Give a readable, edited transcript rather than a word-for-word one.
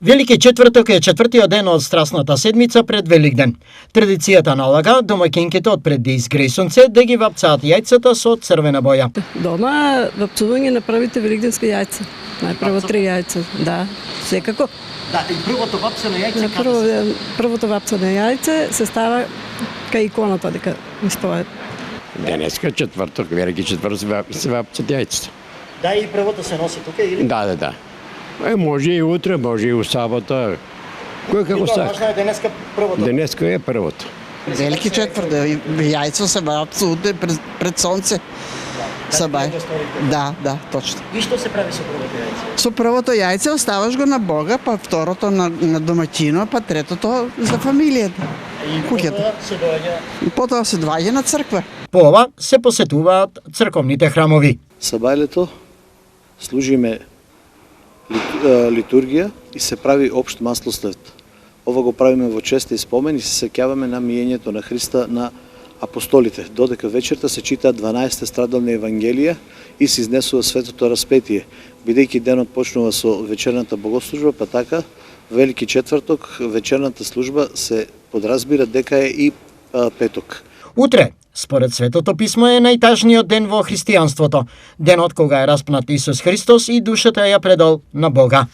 Велики четврток е четвртиот ден од страсната седмица пред Великден. Традицијата налага домаќинките од пред да изгрее сонце да ги вапцаат јајцата со црвена боја. Дома вапцување направите великденски јајца. Најпрво 3 јајца, да, секако. Да, и првото вапцано јајце Првото вапцано јајце се става кај иконата дека стои. Денеска четврток, велики четврток се вапцат јајцата. Да, и првото се носи тука или? Да. Може и утре, може и у сабота. Кој како сака? Важно е денеска првото. Денеска е првото. Велики четврток, јајцо се вапца утре пред сонце. Сабај. Да, точно. И што се прави со првото јајце? Со првото јајце оставаш го на Бога, па второто на домаќино, па третото за фамилијата. И куќата. Потоа се доаѓа на црква. По ова се посетуваат црковните храмови. Сабајлето служиме литургија и се прави општ маслослев. Ова го правиме во чест и спомен и се сеќаваме на миењето на Христа на апостолите. Додека вечерта се читаат 12 страдални евангелија и се изнесува светото распетие. Бидејќи денот почнува со вечерната богослужба, па така Велики четврток вечерната служба се подразбира дека е и петок. Утре, според Светото писмо, е најтажниот ден во христијанството, денот кога е распнат Исус Христос и душата ја предал на Бога.